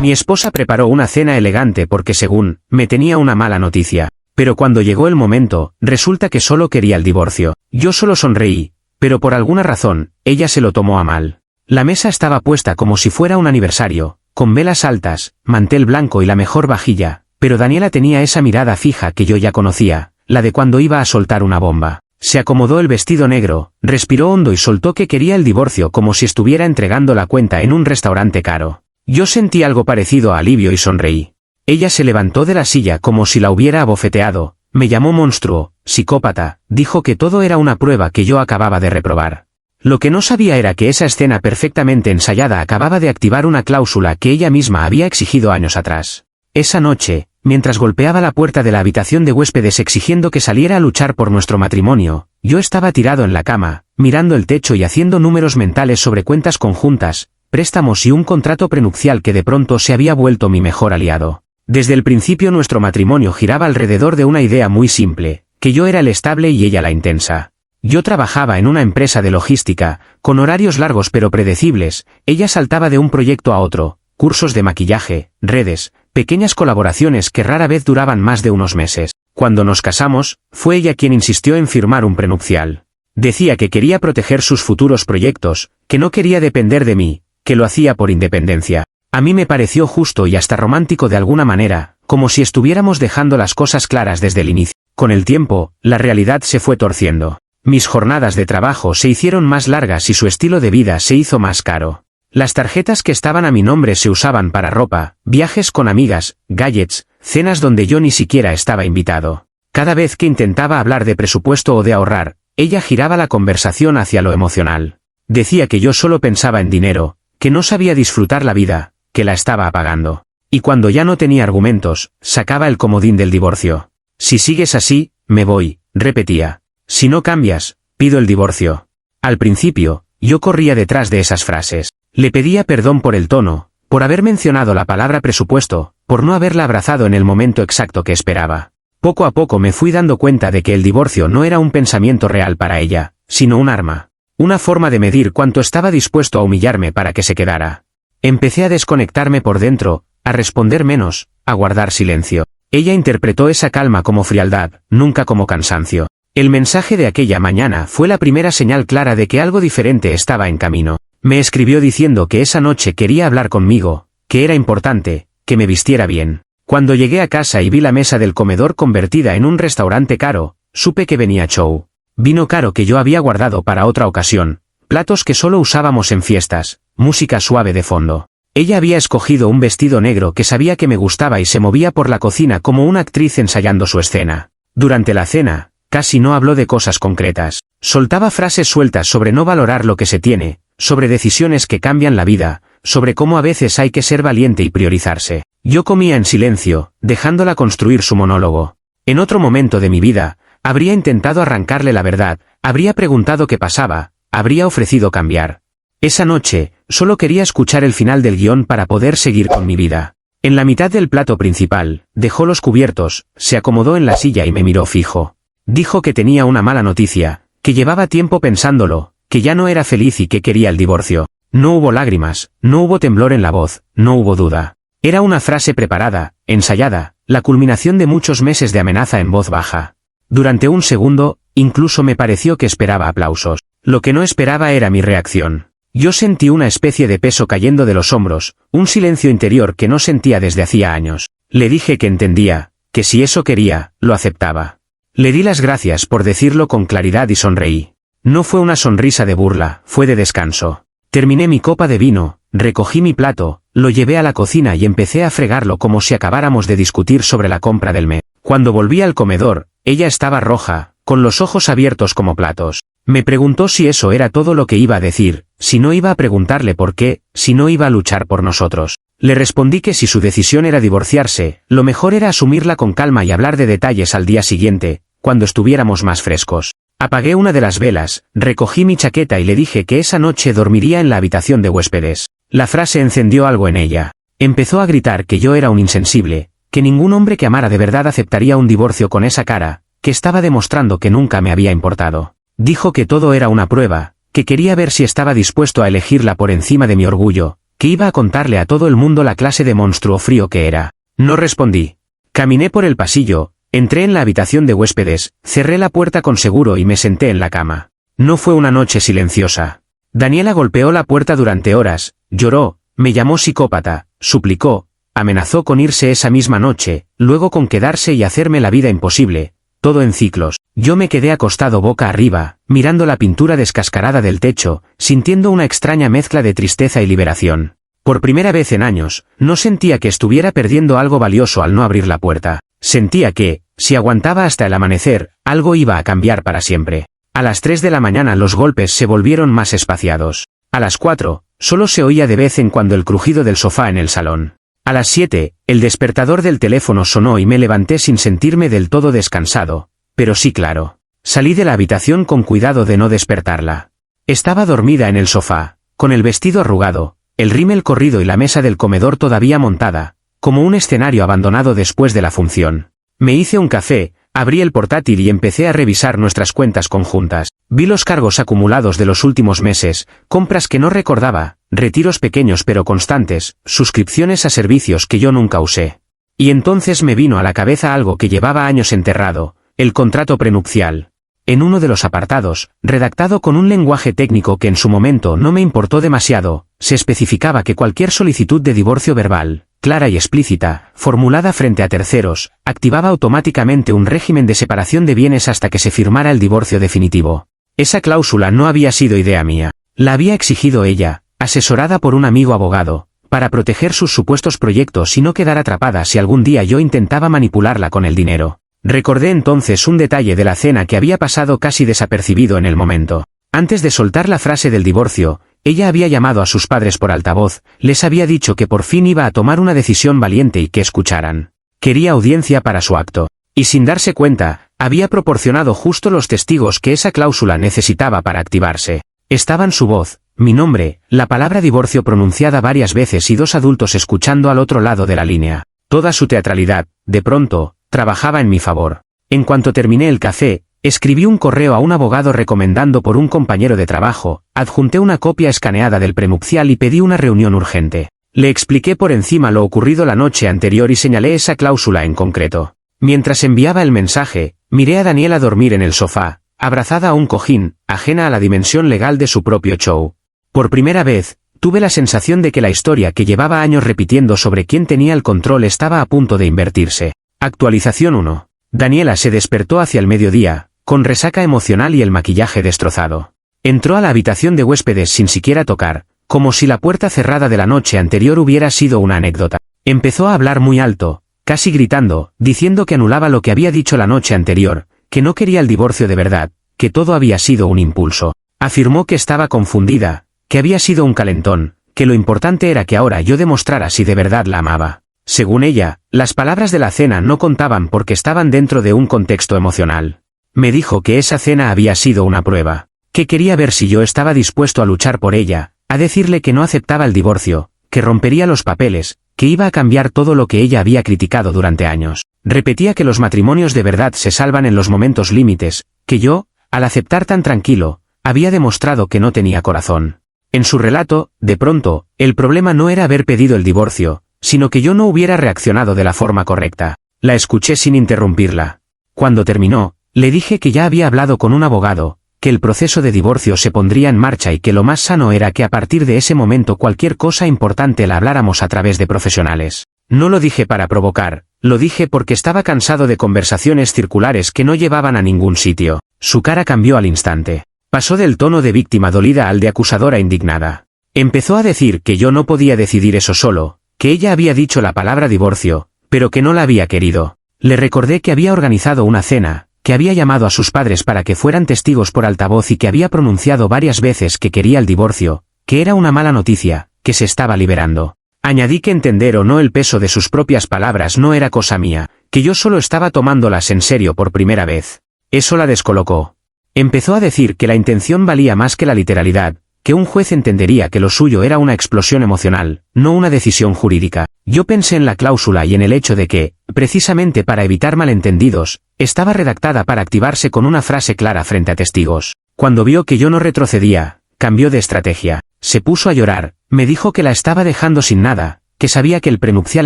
Mi esposa preparó una cena elegante porque según, me tenía una mala noticia. Pero cuando llegó el momento, resulta que solo quería el divorcio. Yo solo sonreí, pero por alguna razón, ella se lo tomó a mal. La mesa estaba puesta como si fuera un aniversario, con velas altas, mantel blanco y la mejor vajilla, pero Daniela tenía esa mirada fija que yo ya conocía, la de cuando iba a soltar una bomba. Se acomodó el vestido negro, respiró hondo y soltó que quería el divorcio como si estuviera entregando la cuenta en un restaurante caro. Yo sentí algo parecido a alivio y sonreí. Ella se levantó de la silla como si la hubiera abofeteado, me llamó monstruo, psicópata, dijo que todo era una prueba que yo acababa de reprobar. Lo que no sabía era que esa escena perfectamente ensayada acababa de activar una cláusula que ella misma había exigido años atrás. Esa noche, mientras golpeaba la puerta de la habitación de huéspedes exigiendo que saliera a luchar por nuestro matrimonio, yo estaba tirado en la cama, mirando el techo y haciendo números mentales sobre cuentas conjuntas, préstamos y un contrato prenupcial que de pronto se había vuelto mi mejor aliado. Desde el principio nuestro matrimonio giraba alrededor de una idea muy simple, que yo era el estable y ella la intensa. Yo trabajaba en una empresa de logística, con horarios largos pero predecibles, ella saltaba de un proyecto a otro, cursos de maquillaje, redes, pequeñas colaboraciones que rara vez duraban más de unos meses. Cuando nos casamos, fue ella quien insistió en firmar un prenupcial. Decía que quería proteger sus futuros proyectos, que no quería depender de mí, que lo hacía por independencia. A mí me pareció justo y hasta romántico de alguna manera, como si estuviéramos dejando las cosas claras desde el inicio. Con el tiempo, la realidad se fue torciendo. Mis jornadas de trabajo se hicieron más largas y su estilo de vida se hizo más caro. Las tarjetas que estaban a mi nombre se usaban para ropa, viajes con amigas, gadgets, cenas donde yo ni siquiera estaba invitado. Cada vez que intentaba hablar de presupuesto o de ahorrar, ella giraba la conversación hacia lo emocional. Decía que yo solo pensaba en dinero, que no sabía disfrutar la vida, que la estaba apagando. Y cuando ya no tenía argumentos, sacaba el comodín del divorcio. Si sigues así, me voy, repetía. Si no cambias, pido el divorcio. Al principio, yo corría detrás de esas frases. Le pedía perdón por el tono, por haber mencionado la palabra presupuesto, por no haberla abrazado en el momento exacto que esperaba. Poco a poco me fui dando cuenta de que el divorcio no era un pensamiento real para ella, sino un arma. Una forma de medir cuánto estaba dispuesto a humillarme para que se quedara. Empecé a desconectarme por dentro, a responder menos, a guardar silencio. Ella interpretó esa calma como frialdad, nunca como cansancio. El mensaje de aquella mañana fue la primera señal clara de que algo diferente estaba en camino. Me escribió diciendo que esa noche quería hablar conmigo, que era importante, que me vistiera bien. Cuando llegué a casa y vi la mesa del comedor convertida en un restaurante caro, supe que venía show. Vino caro que yo había guardado para otra ocasión, platos que solo usábamos en fiestas, música suave de fondo. Ella había escogido un vestido negro que sabía que me gustaba y se movía por la cocina como una actriz ensayando su escena. Durante la cena, casi no habló de cosas concretas. Soltaba frases sueltas sobre no valorar lo que se tiene, sobre decisiones que cambian la vida, sobre cómo a veces hay que ser valiente y priorizarse. Yo comía en silencio, dejándola construir su monólogo. En otro momento de mi vida, habría intentado arrancarle la verdad, habría preguntado qué pasaba, habría ofrecido cambiar. Esa noche, solo quería escuchar el final del guión para poder seguir con mi vida. En la mitad del plato principal, dejó los cubiertos, se acomodó en la silla y me miró fijo. Dijo que tenía una mala noticia, que llevaba tiempo pensándolo, que ya no era feliz y que quería el divorcio. No hubo lágrimas, no hubo temblor en la voz, no hubo duda. Era una frase preparada, ensayada, la culminación de muchos meses de amenaza en voz baja. Durante un segundo, incluso me pareció que esperaba aplausos. Lo que no esperaba era mi reacción. Yo sentí una especie de peso cayendo de los hombros, un silencio interior que no sentía desde hacía años. Le dije que entendía, que si eso quería, lo aceptaba. Le di las gracias por decirlo con claridad y sonreí. No fue una sonrisa de burla, fue de descanso. Terminé mi copa de vino, recogí mi plato, lo llevé a la cocina y empecé a fregarlo como si acabáramos de discutir sobre la compra del mes. Cuando volví al comedor, ella estaba roja, con los ojos abiertos como platos. Me preguntó si eso era todo lo que iba a decir, si no iba a preguntarle por qué, si no iba a luchar por nosotros. Le respondí que si su decisión era divorciarse, lo mejor era asumirla con calma y hablar de detalles al día siguiente, cuando estuviéramos más frescos. Apagué una de las velas, recogí mi chaqueta y le dije que esa noche dormiría en la habitación de huéspedes. La frase encendió algo en ella. Empezó a gritar que yo era un insensible, que ningún hombre que amara de verdad aceptaría un divorcio con esa cara, que estaba demostrando que nunca me había importado. Dijo que todo era una prueba, que quería ver si estaba dispuesto a elegirla por encima de mi orgullo, que iba a contarle a todo el mundo la clase de monstruo frío que era. No respondí. Caminé por el pasillo, entré en la habitación de huéspedes, cerré la puerta con seguro y me senté en la cama. No fue una noche silenciosa. Daniela golpeó la puerta durante horas, lloró, me llamó psicópata, suplicó, amenazó con irse esa misma noche, luego con quedarse y hacerme la vida imposible, todo en ciclos. Yo me quedé acostado boca arriba, mirando la pintura descascarada del techo, sintiendo una extraña mezcla de tristeza y liberación. Por primera vez en años, no sentía que estuviera perdiendo algo valioso al no abrir la puerta. Sentía que, si aguantaba hasta el amanecer, algo iba a cambiar para siempre. A las 3 de la mañana los golpes se volvieron más espaciados. A las 4, solo se oía de vez en cuando el crujido del sofá en el salón. A las 7, el despertador del teléfono sonó y me levanté sin sentirme del todo descansado, pero sí claro. Salí de la habitación con cuidado de no despertarla. Estaba dormida en el sofá, con el vestido arrugado, el rímel corrido y la mesa del comedor todavía montada, como un escenario abandonado después de la función. Me hice un café, abrí el portátil y empecé a revisar nuestras cuentas conjuntas. Vi los cargos acumulados de los últimos meses, compras que no recordaba, retiros pequeños pero constantes, suscripciones a servicios que yo nunca usé. Y entonces me vino a la cabeza algo que llevaba años enterrado, el contrato prenupcial. En uno de los apartados, redactado con un lenguaje técnico que en su momento no me importó demasiado, se especificaba que cualquier solicitud de divorcio verbal, clara y explícita, formulada frente a terceros, activaba automáticamente un régimen de separación de bienes hasta que se firmara el divorcio definitivo. Esa cláusula no había sido idea mía. La había exigido ella, asesorada por un amigo abogado, para proteger sus supuestos proyectos y no quedar atrapada si algún día yo intentaba manipularla con el dinero. Recordé entonces un detalle de la cena que había pasado casi desapercibido en el momento. Antes de soltar la frase del divorcio, ella había llamado a sus padres por altavoz, les había dicho que por fin iba a tomar una decisión valiente y que escucharan. Quería audiencia para su acto. Y sin darse cuenta, había proporcionado justo los testigos que esa cláusula necesitaba para activarse. Estaban su voz, mi nombre, la palabra divorcio pronunciada varias veces y 2 adultos escuchando al otro lado de la línea. Toda su teatralidad, de pronto, trabajaba en mi favor. En cuanto terminé el café, escribí un correo a un abogado recomendando por un compañero de trabajo, adjunté una copia escaneada del prenupcial y pedí una reunión urgente. Le expliqué por encima lo ocurrido la noche anterior y señalé esa cláusula en concreto. Mientras enviaba el mensaje, miré a Daniela dormir en el sofá, abrazada a un cojín, ajena a la dimensión legal de su propio show. Por primera vez, tuve la sensación de que la historia que llevaba años repitiendo sobre quién tenía el control estaba a punto de invertirse. Actualización 1. Daniela se despertó hacia el mediodía, con resaca emocional y el maquillaje destrozado. Entró a la habitación de huéspedes sin siquiera tocar, como si la puerta cerrada de la noche anterior hubiera sido una anécdota. Empezó a hablar muy alto, casi gritando, diciendo que anulaba lo que había dicho la noche anterior, que no quería el divorcio de verdad, que todo había sido un impulso. Afirmó que estaba confundida, que había sido un calentón, que lo importante era que ahora yo demostrara si de verdad la amaba. Según ella, las palabras de la cena no contaban porque estaban dentro de un contexto emocional. Me dijo que esa cena había sido una prueba, que quería ver si yo estaba dispuesto a luchar por ella, a decirle que no aceptaba el divorcio, que rompería los papeles, que iba a cambiar todo lo que ella había criticado durante años. Repetía que los matrimonios de verdad se salvan en los momentos límites, que yo, al aceptar tan tranquilo, había demostrado que no tenía corazón. En su relato, de pronto, el problema no era haber pedido el divorcio, sino que yo no hubiera reaccionado de la forma correcta. La escuché sin interrumpirla. Cuando terminó, le dije que ya había hablado con un abogado, que el proceso de divorcio se pondría en marcha y que lo más sano era que a partir de ese momento cualquier cosa importante la habláramos a través de profesionales. No lo dije para provocar, lo dije porque estaba cansado de conversaciones circulares que no llevaban a ningún sitio. Su cara cambió al instante. Pasó del tono de víctima dolida al de acusadora indignada. Empezó a decir que yo no podía decidir eso solo, que ella había dicho la palabra divorcio, pero que no la había querido. Le recordé que había organizado una cena, que había llamado a sus padres para que fueran testigos por altavoz y que había pronunciado varias veces que quería el divorcio, que era una mala noticia, que se estaba liberando. Añadí que entender o no el peso de sus propias palabras no era cosa mía, que yo solo estaba tomándolas en serio por primera vez. Eso la descolocó. Empezó a decir que la intención valía más que la literalidad, que un juez entendería que lo suyo era una explosión emocional, no una decisión jurídica. Yo pensé en la cláusula y en el hecho de que, precisamente para evitar malentendidos, estaba redactada para activarse con una frase clara frente a testigos. Cuando vio que yo no retrocedía, cambió de estrategia. Se puso a llorar, Me dijo que la estaba dejando sin nada, que sabía que el prenupcial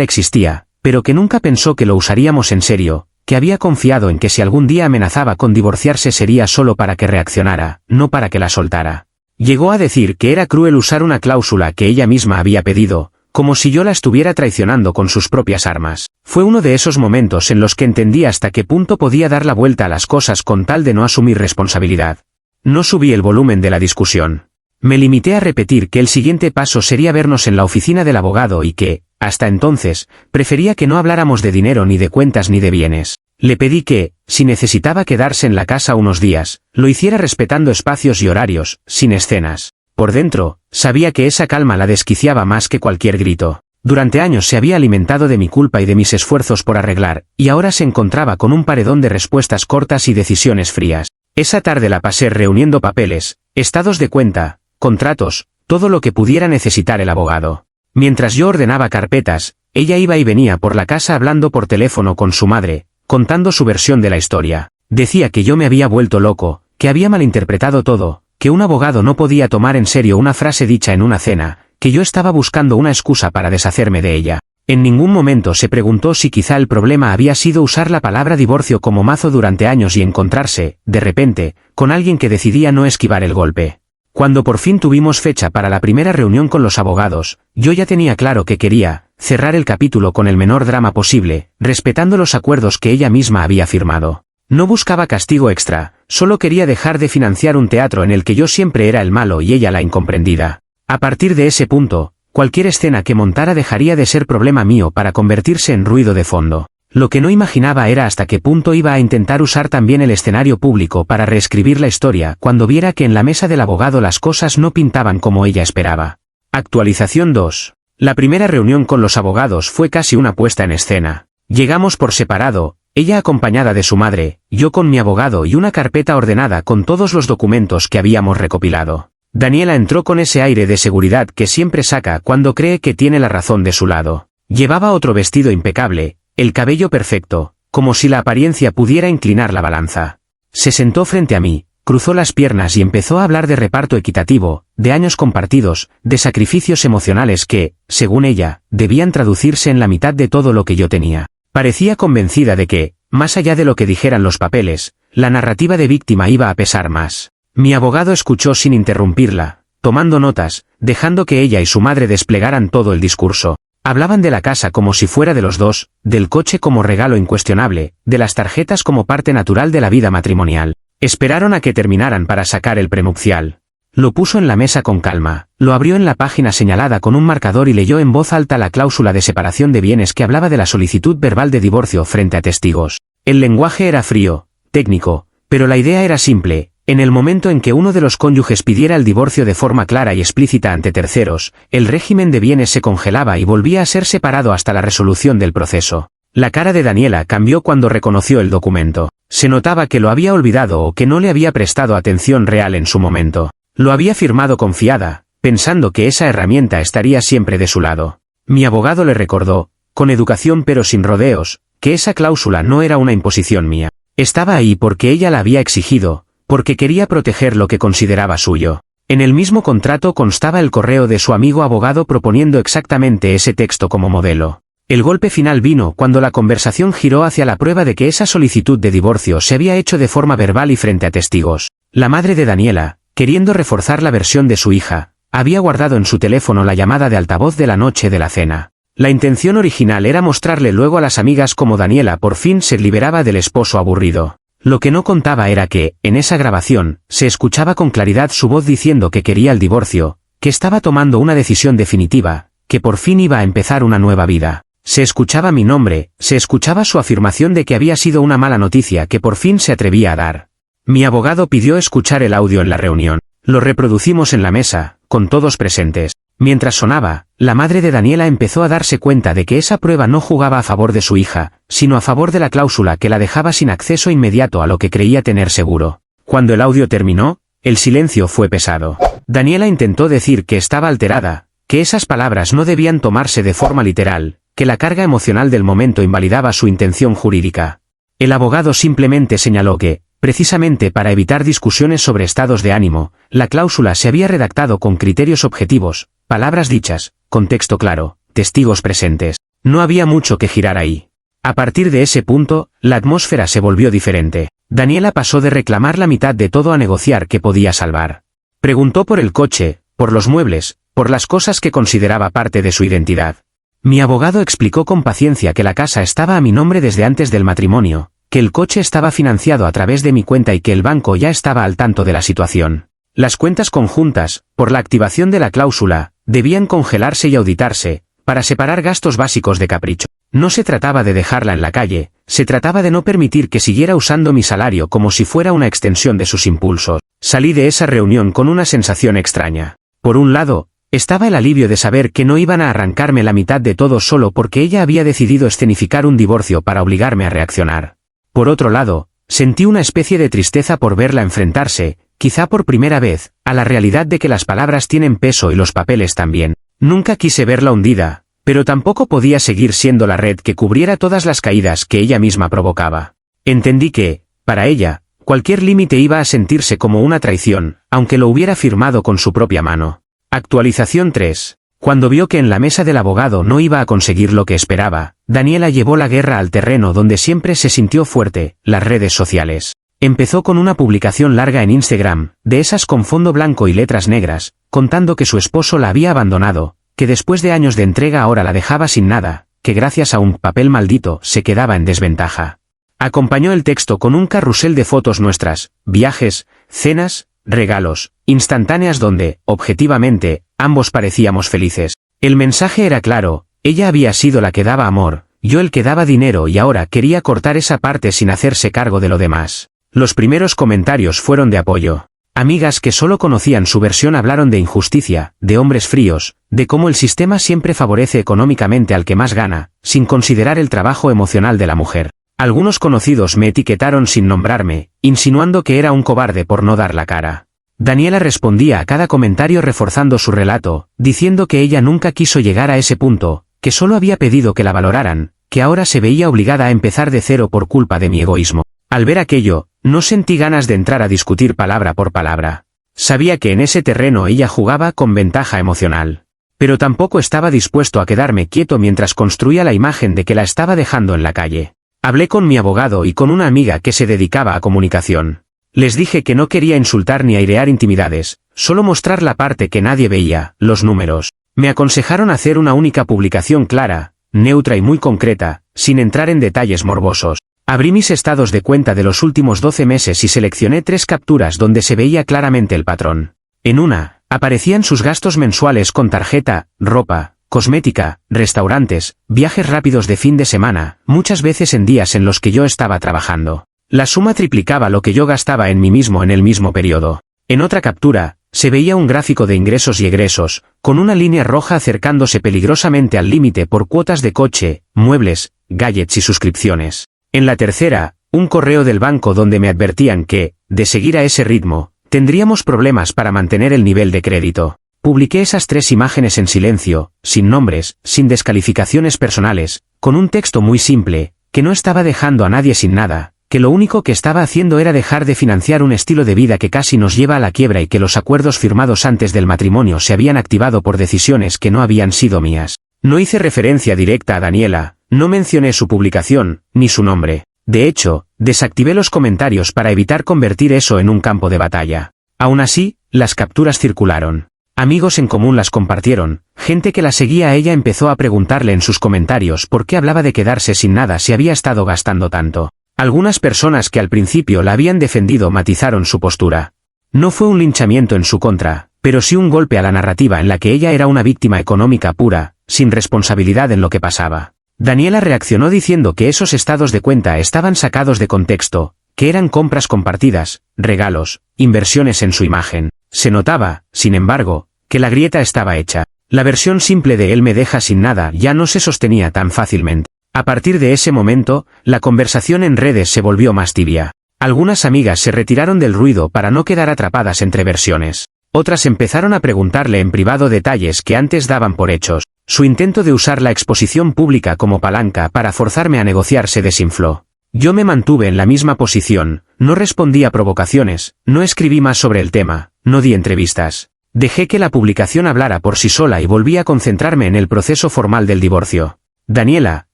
existía, pero que nunca pensó que lo usaríamos en serio, que había confiado en que si algún día amenazaba con divorciarse sería solo para que reaccionara, no para que la soltara. Llegó a decir que era cruel usar una cláusula que ella misma había pedido, como si yo la estuviera traicionando con sus propias armas. Fue uno de esos momentos en los que entendí hasta qué punto podía dar la vuelta a las cosas con tal de no asumir responsabilidad. No subí el volumen de la discusión. Me limité a repetir que el siguiente paso sería vernos en la oficina del abogado y que, hasta entonces, prefería que no habláramos de dinero ni de cuentas ni de bienes. Le pedí que, si necesitaba quedarse en la casa unos días, lo hiciera respetando espacios y horarios, sin escenas. Por dentro, sabía que esa calma la desquiciaba más que cualquier grito. Durante años se había alimentado de mi culpa y de mis esfuerzos por arreglar, y ahora se encontraba con un paredón de respuestas cortas y decisiones frías. Esa tarde la pasé reuniendo papeles, estados de cuenta, contratos, todo lo que pudiera necesitar el abogado. Mientras yo ordenaba carpetas, ella iba y venía por la casa hablando por teléfono con su madre, contando su versión de la historia. Decía que yo me había vuelto loco, que había malinterpretado todo, que un abogado no podía tomar en serio una frase dicha en una cena, que yo estaba buscando una excusa para deshacerme de ella. En ningún momento se preguntó si quizá el problema había sido usar la palabra divorcio como mazo durante años y encontrarse, de repente, con alguien que decidía no esquivar el golpe. Cuando por fin tuvimos fecha para la primera reunión con los abogados, yo ya tenía claro que quería cerrar el capítulo con el menor drama posible, respetando los acuerdos que ella misma había firmado. No buscaba castigo extra, solo quería dejar de financiar un teatro en el que yo siempre era el malo y ella la incomprendida. A partir de ese punto, cualquier escena que montara dejaría de ser problema mío para convertirse en ruido de fondo. Lo que no imaginaba era hasta qué punto iba a intentar usar también el escenario público para reescribir la historia cuando viera que en la mesa del abogado las cosas no pintaban como ella esperaba. Actualización 2. La primera reunión con los abogados fue casi una puesta en escena. Llegamos por separado, ella acompañada de su madre, yo con mi abogado y una carpeta ordenada con todos los documentos que habíamos recopilado. Daniela entró con ese aire de seguridad que siempre saca cuando cree que tiene la razón de su lado. Llevaba otro vestido impecable, el cabello perfecto, como si la apariencia pudiera inclinar la balanza. Se sentó frente a mí, cruzó las piernas y empezó a hablar de reparto equitativo, de años compartidos, de sacrificios emocionales que, según ella, debían traducirse en la mitad de todo lo que yo tenía. Parecía convencida de que, más allá de lo que dijeran los papeles, la narrativa de víctima iba a pesar más. Mi abogado escuchó sin interrumpirla, tomando notas, dejando que ella y su madre desplegaran todo el discurso. Hablaban de la casa como si fuera de los dos, del coche como regalo incuestionable, de las tarjetas como parte natural de la vida matrimonial. Esperaron a que terminaran para sacar el prenupcial. Lo puso en la mesa con calma, lo abrió en la página señalada con un marcador y leyó en voz alta la cláusula de separación de bienes que hablaba de la solicitud verbal de divorcio frente a testigos. El lenguaje era frío, técnico, pero la idea era simple. En el momento en que uno de los cónyuges pidiera el divorcio de forma clara y explícita ante terceros, el régimen de bienes se congelaba y volvía a ser separado hasta la resolución del proceso. La cara de Daniela cambió cuando reconoció el documento. Se notaba que lo había olvidado o que no le había prestado atención real en su momento. Lo había firmado confiada, pensando que esa herramienta estaría siempre de su lado. Mi abogado le recordó, con educación pero sin rodeos, que esa cláusula no era una imposición mía. Estaba ahí porque ella la había exigido, porque quería proteger lo que consideraba suyo. En el mismo contrato constaba el correo de su amigo abogado proponiendo exactamente ese texto como modelo. El golpe final vino cuando la conversación giró hacia la prueba de que esa solicitud de divorcio se había hecho de forma verbal y frente a testigos. La madre de Daniela, queriendo reforzar la versión de su hija, había guardado en su teléfono la llamada de altavoz de la noche de la cena. La intención original era mostrarle luego a las amigas cómo Daniela por fin se liberaba del esposo aburrido. Lo que no contaba era que, en esa grabación, se escuchaba con claridad su voz diciendo que quería el divorcio, que estaba tomando una decisión definitiva, que por fin iba a empezar una nueva vida. Se escuchaba mi nombre, se escuchaba su afirmación de que había sido una mala noticia que por fin se atrevía a dar. Mi abogado pidió escuchar el audio en la reunión. Lo reproducimos en la mesa, con todos presentes. Mientras sonaba, la madre de Daniela empezó a darse cuenta de que esa prueba no jugaba a favor de su hija, sino a favor de la cláusula que la dejaba sin acceso inmediato a lo que creía tener seguro. Cuando el audio terminó, el silencio fue pesado. Daniela intentó decir que estaba alterada, que esas palabras no debían tomarse de forma literal, que la carga emocional del momento invalidaba su intención jurídica. El abogado simplemente señaló que, precisamente para evitar discusiones sobre estados de ánimo, la cláusula se había redactado con criterios objetivos, palabras dichas, contexto claro, testigos presentes. No había mucho que girar ahí. A partir de ese punto, la atmósfera se volvió diferente. Daniela pasó de reclamar la mitad de todo a negociar qué podía salvar. Preguntó por el coche, por los muebles, por las cosas que consideraba parte de su identidad. Mi abogado explicó con paciencia que la casa estaba a mi nombre desde antes del matrimonio, que el coche estaba financiado a través de mi cuenta y que el banco ya estaba al tanto de la situación. Las cuentas conjuntas, por la activación de la cláusula, debían congelarse y auditarse, para separar gastos básicos de capricho. No se trataba de dejarla en la calle, se trataba de no permitir que siguiera usando mi salario como si fuera una extensión de sus impulsos. Salí de esa reunión con una sensación extraña. Por un lado, estaba el alivio de saber que no iban a arrancarme la mitad de todo solo porque ella había decidido escenificar un divorcio para obligarme a reaccionar. Por otro lado, sentí una especie de tristeza por verla enfrentarse, quizá por primera vez, a la realidad de que las palabras tienen peso y los papeles también. Nunca quise verla hundida, pero tampoco podía seguir siendo la red que cubriera todas las caídas que ella misma provocaba. Entendí que, para ella, cualquier límite iba a sentirse como una traición, aunque lo hubiera firmado con su propia mano. Actualización 3. Cuando vio que en la mesa del abogado no iba a conseguir lo que esperaba, Daniela llevó la guerra al terreno donde siempre se sintió fuerte, las redes sociales. Empezó con una publicación larga en Instagram, de esas con fondo blanco y letras negras, contando que su esposo la había abandonado, que después de años de entrega ahora la dejaba sin nada, que gracias a un papel maldito se quedaba en desventaja. Acompañó el texto con un carrusel de fotos nuestras, viajes, cenas, regalos, instantáneas donde, objetivamente, ambos parecíamos felices. El mensaje era claro, ella había sido la que daba amor, yo el que daba dinero y ahora quería cortar esa parte sin hacerse cargo de lo demás. Los primeros comentarios fueron de apoyo. Amigas que solo conocían su versión hablaron de injusticia, de hombres fríos, de cómo el sistema siempre favorece económicamente al que más gana, sin considerar el trabajo emocional de la mujer. Algunos conocidos me etiquetaron sin nombrarme, insinuando que era un cobarde por no dar la cara. Daniela respondía a cada comentario reforzando su relato, diciendo que ella nunca quiso llegar a ese punto, que solo había pedido que la valoraran, que ahora se veía obligada a empezar de cero por culpa de mi egoísmo. Al ver aquello, no sentí ganas de entrar a discutir palabra por palabra. Sabía que en ese terreno ella jugaba con ventaja emocional. Pero tampoco estaba dispuesto a quedarme quieto mientras construía la imagen de que la estaba dejando en la calle. Hablé con mi abogado y con una amiga que se dedicaba a comunicación. Les dije que no quería insultar ni airear intimidades, solo mostrar la parte que nadie veía, los números. Me aconsejaron hacer una única publicación clara, neutra y muy concreta, sin entrar en detalles morbosos. Abrí mis estados de cuenta de los últimos 12 meses y seleccioné 3 capturas donde se veía claramente el patrón. En una, aparecían sus gastos mensuales con tarjeta, ropa, cosmética, restaurantes, viajes rápidos de fin de semana, muchas veces en días en los que yo estaba trabajando. La suma triplicaba lo que yo gastaba en mí mismo en el mismo periodo. En otra captura, se veía un gráfico de ingresos y egresos, con una línea roja acercándose peligrosamente al límite por cuotas de coche, muebles, gadgets y suscripciones. En la tercera, un correo del banco donde me advertían que, de seguir a ese ritmo, tendríamos problemas para mantener el nivel de crédito. Publiqué esas 3 imágenes en silencio, sin nombres, sin descalificaciones personales, con un texto muy simple, que no estaba dejando a nadie sin nada, que lo único que estaba haciendo era dejar de financiar un estilo de vida que casi nos lleva a la quiebra y que los acuerdos firmados antes del matrimonio se habían activado por decisiones que no habían sido mías. No hice referencia directa a Daniela, no mencioné su publicación, ni su nombre. De hecho, desactivé los comentarios para evitar convertir eso en un campo de batalla. Aún así, las capturas circularon. Amigos en común las compartieron, gente que la seguía a ella empezó a preguntarle en sus comentarios por qué hablaba de quedarse sin nada si había estado gastando tanto. Algunas personas que al principio la habían defendido matizaron su postura. No fue un linchamiento en su contra, pero sí un golpe a la narrativa en la que ella era una víctima económica pura, sin responsabilidad en lo que pasaba. Daniela reaccionó diciendo que esos estados de cuenta estaban sacados de contexto, que eran compras compartidas, regalos, inversiones en su imagen. Se notaba, sin embargo, que la grieta estaba hecha. La versión simple de él me deja sin nada ya no se sostenía tan fácilmente. A partir de ese momento, la conversación en redes se volvió más tibia. Algunas amigas se retiraron del ruido para no quedar atrapadas entre versiones. Otras empezaron a preguntarle en privado detalles que antes daban por hechos. Su intento de usar la exposición pública como palanca para forzarme a negociar se desinfló. Yo me mantuve en la misma posición, no respondí a provocaciones, no escribí más sobre el tema, no di entrevistas. Dejé que la publicación hablara por sí sola y volví a concentrarme en el proceso formal del divorcio. Daniela,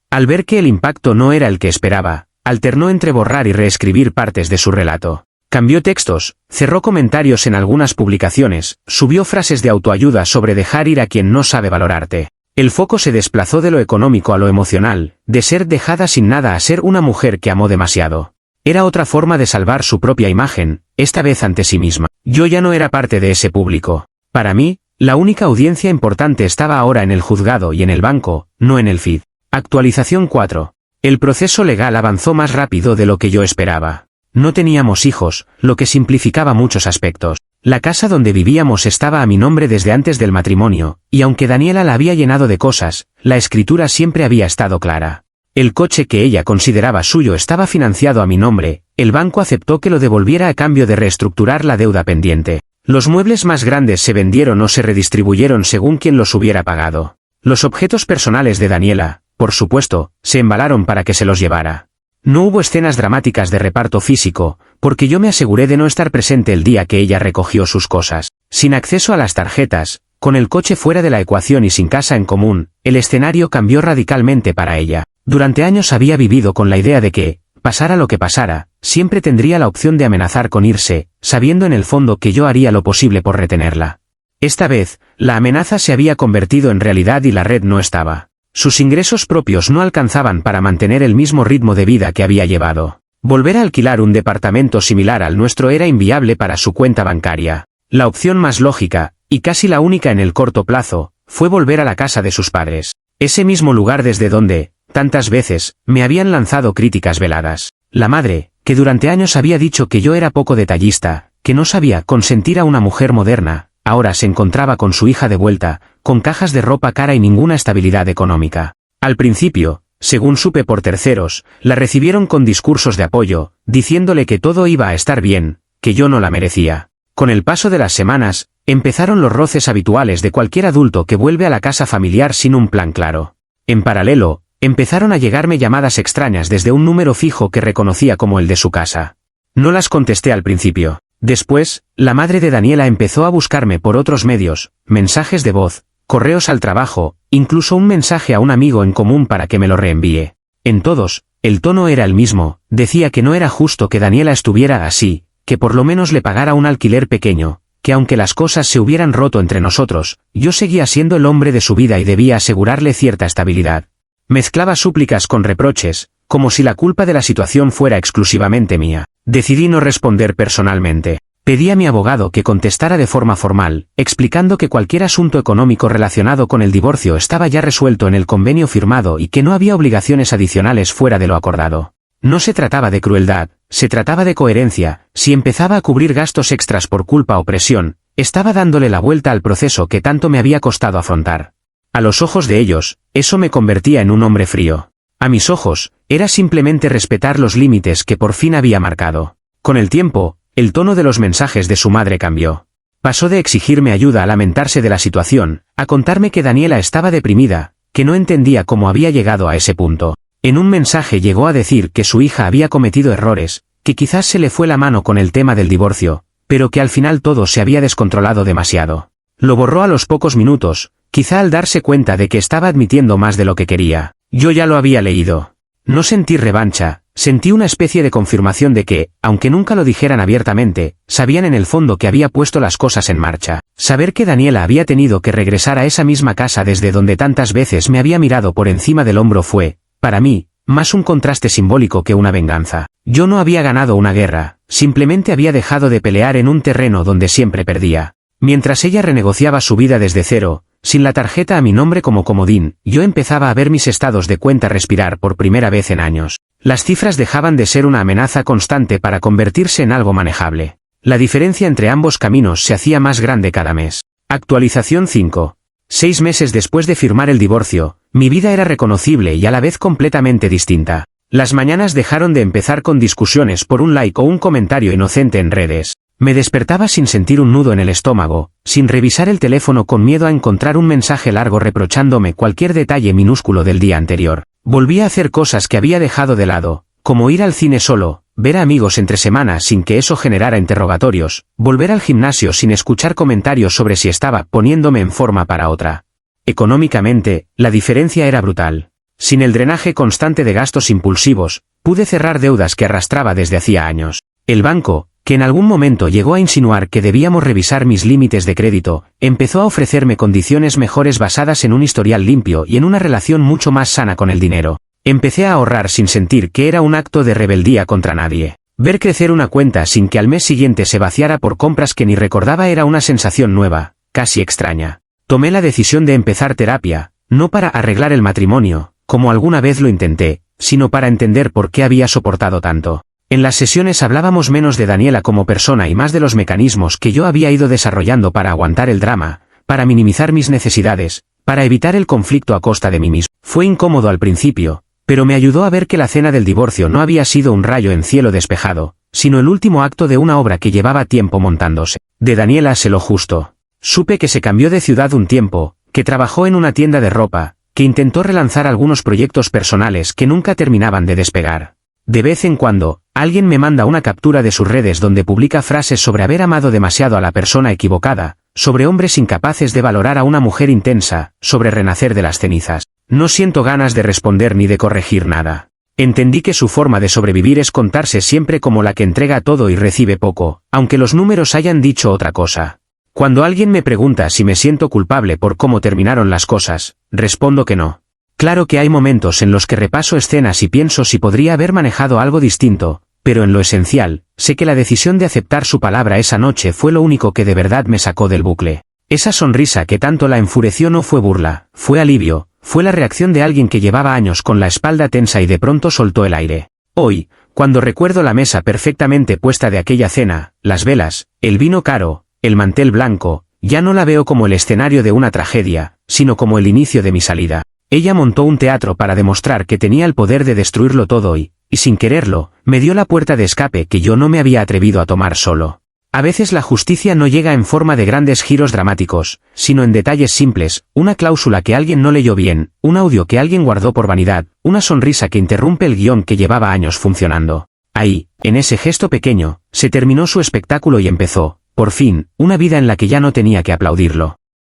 al ver que el impacto no era el que esperaba, alternó entre borrar y reescribir partes de su relato. Cambió textos, cerró comentarios en algunas publicaciones, subió frases de autoayuda sobre dejar ir a quien no sabe valorarte. El foco se desplazó de lo económico a lo emocional, de ser dejada sin nada a ser una mujer que amó demasiado. Era otra forma de salvar su propia imagen, esta vez ante sí misma. Yo ya no era parte de ese público. Para mí, la única audiencia importante estaba ahora en el juzgado y en el banco, no en el feed. Actualización 4. El proceso legal avanzó más rápido de lo que yo esperaba. No teníamos hijos, lo que simplificaba muchos aspectos. La casa donde vivíamos estaba a mi nombre desde antes del matrimonio, y aunque Daniela la había llenado de cosas, la escritura siempre había estado clara. El coche que ella consideraba suyo estaba financiado a mi nombre, el banco aceptó que lo devolviera a cambio de reestructurar la deuda pendiente. Los muebles más grandes se vendieron o se redistribuyeron según quien los hubiera pagado. Los objetos personales de Daniela, por supuesto, se embalaron para que se los llevara. No hubo escenas dramáticas de reparto físico, porque yo me aseguré de no estar presente el día que ella recogió sus cosas. Sin acceso a las tarjetas, con el coche fuera de la ecuación y sin casa en común, el escenario cambió radicalmente para ella. Durante años había vivido con la idea de que, pasara lo que pasara, siempre tendría la opción de amenazar con irse, sabiendo en el fondo que yo haría lo posible por retenerla. Esta vez, la amenaza se había convertido en realidad y la red no estaba. Sus ingresos propios no alcanzaban para mantener el mismo ritmo de vida que había llevado. Volver a alquilar un departamento similar al nuestro era inviable para su cuenta bancaria. La opción más lógica, y casi la única en el corto plazo, fue volver a la casa de sus padres. Ese mismo lugar desde donde, tantas veces, me habían lanzado críticas veladas. La madre, que durante años había dicho que yo era poco detallista, que no sabía consentir a una mujer moderna, ahora se encontraba con su hija de vuelta, con cajas de ropa cara y ninguna estabilidad económica. Al principio, según supe por terceros, la recibieron con discursos de apoyo, diciéndole que todo iba a estar bien, que yo no la merecía. Con el paso de las semanas, empezaron los roces habituales de cualquier adulto que vuelve a la casa familiar sin un plan claro. En paralelo, empezaron a llegarme llamadas extrañas desde un número fijo que reconocía como el de su casa. No las contesté al principio. Después, la madre de Daniela empezó a buscarme por otros medios, mensajes de voz, correos al trabajo, incluso un mensaje a un amigo en común para que me lo reenvíe. En todos, el tono era el mismo, decía que no era justo que Daniela estuviera así, que por lo menos le pagara un alquiler pequeño, que aunque las cosas se hubieran roto entre nosotros, yo seguía siendo el hombre de su vida y debía asegurarle cierta estabilidad. Mezclaba súplicas con reproches, como si la culpa de la situación fuera exclusivamente mía. Decidí no responder personalmente. Pedí a mi abogado que contestara de forma formal, explicando que cualquier asunto económico relacionado con el divorcio estaba ya resuelto en el convenio firmado y que no había obligaciones adicionales fuera de lo acordado. No se trataba de crueldad, se trataba de coherencia. Si empezaba a cubrir gastos extras por culpa o presión, estaba dándole la vuelta al proceso que tanto me había costado afrontar. A los ojos de ellos, eso me convertía en un hombre frío. A mis ojos, era simplemente respetar los límites que por fin había marcado. Con el tiempo, el tono de los mensajes de su madre cambió. Pasó de exigirme ayuda a lamentarse de la situación, a contarme que Daniela estaba deprimida, que no entendía cómo había llegado a ese punto. En un mensaje llegó a decir que su hija había cometido errores, que quizás se le fue la mano con el tema del divorcio, pero que al final todo se había descontrolado demasiado. Lo borró a los pocos minutos, quizá al darse cuenta de que estaba admitiendo más de lo que quería. Yo ya lo había leído. No sentí revancha, sentí una especie de confirmación de que, aunque nunca lo dijeran abiertamente, sabían en el fondo que había puesto las cosas en marcha. Saber que Daniela había tenido que regresar a esa misma casa desde donde tantas veces me había mirado por encima del hombro fue, para mí, más un contraste simbólico que una venganza. Yo no había ganado una guerra, simplemente había dejado de pelear en un terreno donde siempre perdía. Mientras ella renegociaba su vida desde cero, sin la tarjeta a mi nombre como comodín, yo empezaba a ver mis estados de cuenta respirar por primera vez en años. Las cifras dejaban de ser una amenaza constante para convertirse en algo manejable. La diferencia entre ambos caminos se hacía más grande cada mes. Actualización 5. 6 meses después de firmar el divorcio, mi vida era reconocible y a la vez completamente distinta. Las mañanas dejaron de empezar con discusiones por un like o un comentario inocente en redes. Me despertaba sin sentir un nudo en el estómago, sin revisar el teléfono con miedo a encontrar un mensaje largo reprochándome cualquier detalle minúsculo del día anterior. Volví a hacer cosas que había dejado de lado, como ir al cine solo, ver a amigos entre semanas sin que eso generara interrogatorios, volver al gimnasio sin escuchar comentarios sobre si estaba poniéndome en forma para otra. Económicamente, la diferencia era brutal. Sin el drenaje constante de gastos impulsivos, pude cerrar deudas que arrastraba desde hacía años. El banco, que en algún momento llegó a insinuar que debíamos revisar mis límites de crédito, empezó a ofrecerme condiciones mejores basadas en un historial limpio y en una relación mucho más sana con el dinero. Empecé a ahorrar sin sentir que era un acto de rebeldía contra nadie. Ver crecer una cuenta sin que al mes siguiente se vaciara por compras que ni recordaba era una sensación nueva, casi extraña. Tomé la decisión de empezar terapia, no para arreglar el matrimonio, como alguna vez lo intenté, sino para entender por qué había soportado tanto. En las sesiones hablábamos menos de Daniela como persona y más de los mecanismos que yo había ido desarrollando para aguantar el drama, para minimizar mis necesidades, para evitar el conflicto a costa de mí mismo. Fue incómodo al principio, pero me ayudó a ver que la cena del divorcio no había sido un rayo en cielo despejado, sino el último acto de una obra que llevaba tiempo montándose. De Daniela sé lo justo. Supe que se cambió de ciudad un tiempo, que trabajó en una tienda de ropa, que intentó relanzar algunos proyectos personales que nunca terminaban de despegar. De vez en cuando, alguien me manda una captura de sus redes donde publica frases sobre haber amado demasiado a la persona equivocada, sobre hombres incapaces de valorar a una mujer intensa, sobre renacer de las cenizas. No siento ganas de responder ni de corregir nada. Entendí que su forma de sobrevivir es contarse siempre como la que entrega todo y recibe poco, aunque los números hayan dicho otra cosa. Cuando alguien me pregunta si me siento culpable por cómo terminaron las cosas, respondo que no. Claro que hay momentos en los que repaso escenas y pienso si podría haber manejado algo distinto, pero en lo esencial, sé que la decisión de aceptar su palabra esa noche fue lo único que de verdad me sacó del bucle. Esa sonrisa que tanto la enfureció no fue burla, fue alivio, fue la reacción de alguien que llevaba años con la espalda tensa y de pronto soltó el aire. Hoy, cuando recuerdo la mesa perfectamente puesta de aquella cena, las velas, el vino caro, el mantel blanco, ya no la veo como el escenario de una tragedia, sino como el inicio de mi salida. Ella montó un teatro para demostrar que tenía el poder de destruirlo todo y sin quererlo, me dio la puerta de escape que yo no me había atrevido a tomar solo. A veces la justicia no llega en forma de grandes giros dramáticos, sino en detalles simples, una cláusula que alguien no leyó bien, un audio que alguien guardó por vanidad, una sonrisa que interrumpe el guión que llevaba años funcionando. Ahí, en ese gesto pequeño, se terminó su espectáculo y empezó, por fin, una vida en la que ya no tenía que aplaudirlo.